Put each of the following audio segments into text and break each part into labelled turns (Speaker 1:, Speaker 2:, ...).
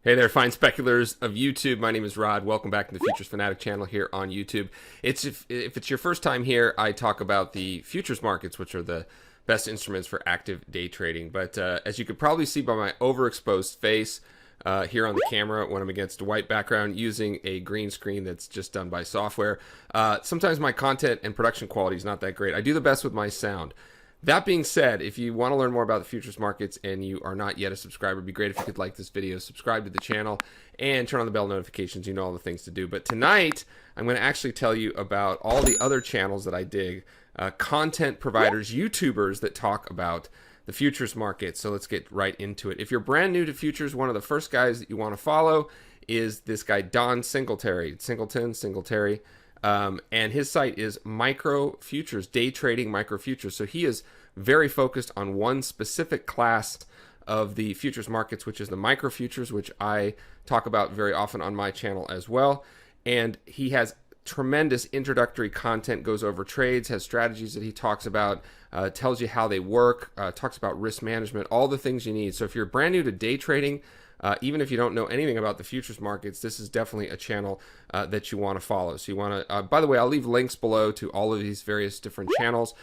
Speaker 1: Hey there, fine speculators of YouTube. My name is Rod. Welcome back to the Futures Fanatic channel here on YouTube. If it's your first time here, I talk about the futures markets, which are the best instruments for active day trading. But as you could probably see by my overexposed face here on the camera when I'm against a white background using a green screen that's just done by software, sometimes my content and production quality is not that great. I do the best with my sound. That being said, if you want to learn more about the futures markets and you are not yet a subscriber, it'd be great if you could like this video, subscribe to the channel, and turn on the bell notifications. You know all the things to do. But tonight, I'm going to actually tell you about all the other channels that I dig, content providers, YouTubers that talk about the futures market. So let's get right into it. If you're brand new to futures, one of the first guys that you want to follow is this guy, Don Singletary. Singletary. And his site is Micro Futures, day trading micro futures. So he is very focused on one specific class of the futures markets, which is the micro futures, which I talk about very often on my channel as well. And he has tremendous introductory content, goes over trades, has strategies that he talks about, tells you how they work, talks about risk management, all the things you need. So if you're brand new to day trading, even if you don't know anything about the futures markets, this is definitely a channel that you want to follow. So you want to, by the way, I'll leave links below to all of these various different channels.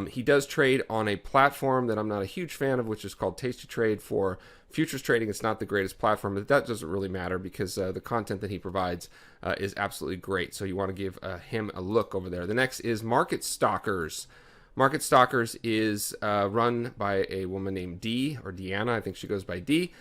Speaker 1: He does trade on a platform that I'm not a huge fan of, which is called Tasty Trade for futures trading. It's not the greatest platform, but that doesn't really matter because the content that he provides is absolutely great. So you want to give him a look over there. The next is Market Stalkers. Market Stalkers is run by a woman named Dee, or Deanna. I think she goes by Dee.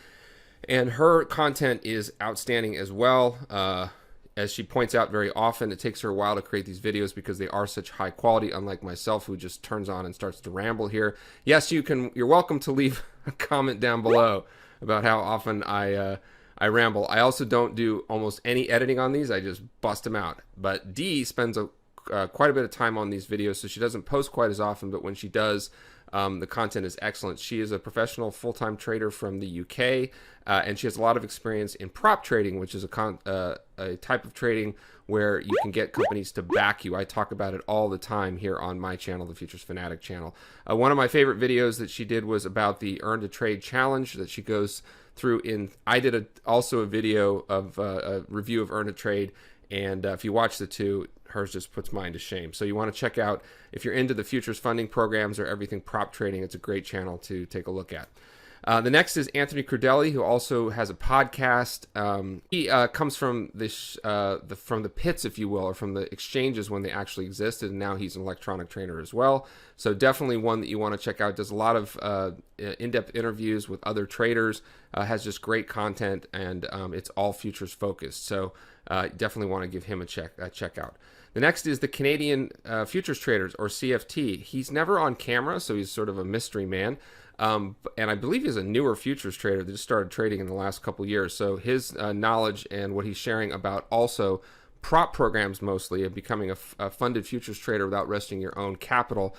Speaker 1: And her content is outstanding as well. As she points out very often, it takes her a while to create these videos because they are such high quality, unlike myself, who just turns on and starts to ramble here. Yes, you're welcome to leave a comment down below about how often I ramble. I also don't do almost any editing on these. I just bust them out. But Dee spends quite a bit of time on these videos, so she doesn't post quite as often, but when she does, the content is excellent. She is a professional full-time trader from the UK, and she has a lot of experience in prop trading, which is a type of trading where you can get companies to back you. I talk about it all the time here on my channel, the Futures Fanatic channel. One of my favorite videos that she did was about the Earn to Trade challenge that she goes through in. I did also a video of a review of Earn to Trade, and if you watch the two, hers just puts mine to shame. So you want to check out, if you're into the futures funding programs or everything prop trading, it's a great channel to take a look at. The next is Anthony Crudele, who also has a podcast. He comes from this, from the pits, if you will, or from the exchanges when they actually existed, and now he's an electronic trader as well. So definitely one that you want to check out. Does a lot of in-depth interviews with other traders, has just great content, and it's all futures focused. So definitely want to give him a check out. The next is the Canadian Futures Traders, or CFT. He's never on camera, so he's sort of a mystery man. And I believe he's a newer futures trader that just started trading in the last couple years. So his knowledge and what he's sharing about also prop programs mostly, of becoming a funded futures trader without resting your own capital.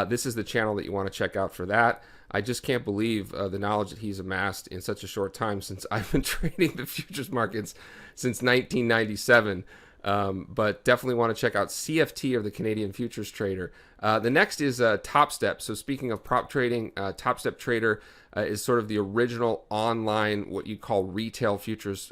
Speaker 1: This is the channel that you want to check out for that. I just can't believe the knowledge that he's amassed in such a short time, since I've been trading the futures markets since 1997. But definitely want to check out CFT, or the Canadian Futures Trader. The next is TopStep. So speaking of prop trading, TopStep Trader is sort of the original online, what you call retail futures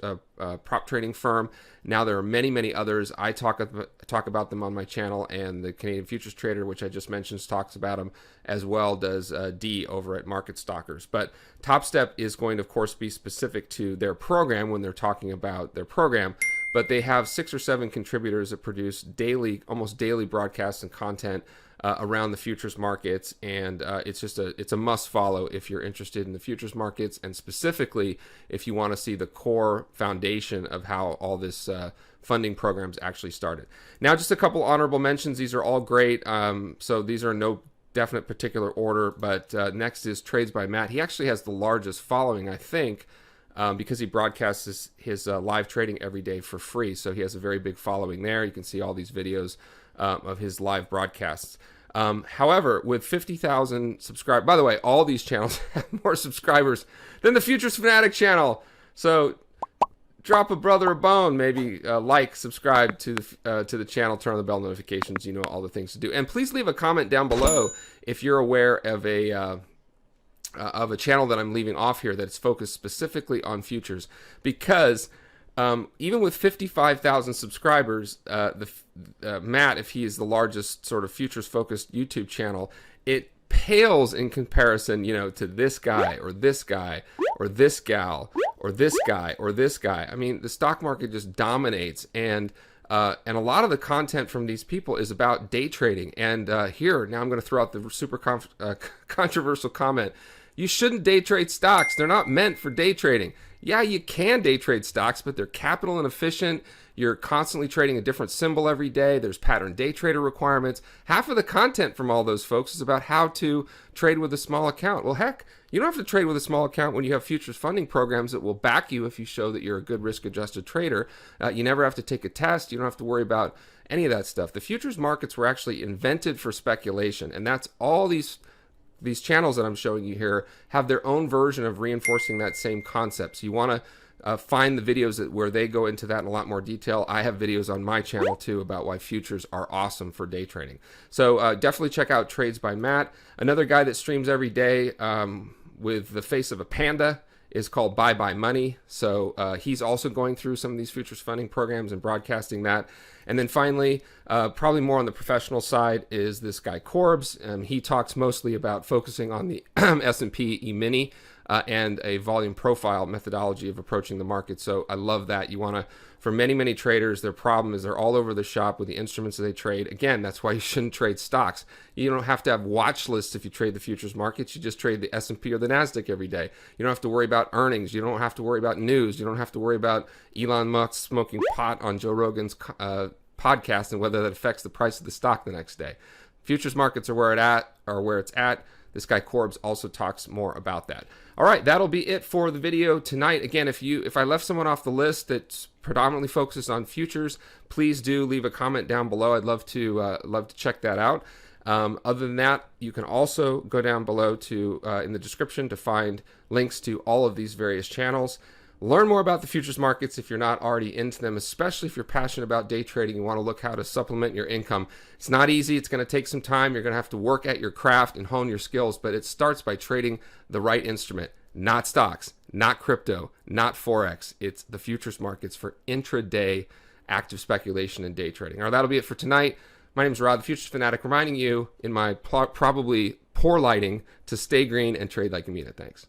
Speaker 1: prop trading firm. Now there are many, many others. I talk about them on my channel, and the Canadian Futures Trader, which I just mentioned, talks about them as well, does Dee over at Market Stalkers. But TopStep is going to, of course, be specific to their program when they're talking about their program. But they have 6 or 7 contributors that produce daily, almost daily broadcasts and content around the futures markets, and it's a must follow if you're interested in the futures markets, and specifically if you want to see the core foundation of how all this funding programs actually started. Now, just a couple honorable mentions. These are all great. So these are no definite particular order, but next is Trades by Matt. He actually has the largest following, I think, because he broadcasts his live trading every day for free. So he has a very big following there. You can see all these videos of his live broadcasts. However, with 50,000 subscribers, by the way, all these channels have more subscribers than the Futures Fanatic channel. So drop a brother a bone, maybe like, subscribe to the channel, turn on the bell notifications. You know all the things to do. And please leave a comment down below if you're aware of a of a channel that I'm leaving off here that's focused specifically on futures, because even with 55,000 subscribers, Matt, if he is the largest sort of futures-focused YouTube channel, it pales in comparison, to this guy or this guy or this gal or this guy or this guy. I mean, the stock market just dominates, and a lot of the content from these people is about day trading. And here, now I'm going to throw out the super controversial comment. You shouldn't day trade stocks. They're not meant for day trading. Yeah, you can day trade stocks, but they're capital inefficient. You're constantly trading a different symbol every day. There's pattern day trader requirements. Half of the content from all those folks is about how to trade with a small account. Well, heck, you don't have to trade with a small account when you have futures funding programs that will back you if you show that you're a good risk-adjusted trader. You never have to take a test. You don't have to worry about any of that stuff. The futures markets were actually invented for speculation, and that's all these channels that I'm showing you here have their own version of reinforcing that same concept. So you want to find the videos where they go into that in a lot more detail. I have videos on my channel too about why futures are awesome for day trading. So definitely check out Trades by Matt. Another guy that streams every day with the face of a panda is called Money. So he's also going through some of these futures funding programs and broadcasting that. And then finally, probably more on the professional side, is this guy Corbs. He talks mostly about focusing on the S&P E-mini and a volume profile methodology of approaching the market. So I love that. You want to, for many traders, their problem is they're all over the shop with the instruments that they trade. Again, that's why you shouldn't trade stocks. You don't have to have watch lists if you trade the futures markets. You just trade the S&P or the NASDAQ every day. You don't have to worry about earnings. You don't have to worry about news. You don't have to worry about Elon Musk smoking pot on Joe Rogan's podcast and whether that affects the price of the stock the next day. Futures markets are where it's at. This guy Corbs also talks more about that. All right, that'll be it for the video tonight. Again, if I left someone off the list that's predominantly focused on futures, please do leave a comment down below. I'd love to check that out. Other than that, you can also go down below to in the description to find links to all of these various channels. Learn more about the futures markets if you're not already into them, especially if you're passionate about day trading. You want to look how to supplement your income. It's not easy. It's going to take some time. You're going to have to work at your craft and hone your skills, but it starts by trading the right instrument, not stocks, not crypto, not Forex. It's the futures markets for intraday active speculation and day trading. All right, that'll be it for tonight. My name is Rod, the Futures Fanatic, reminding you in my probably poor lighting to stay green and trade like you mean it. Thanks.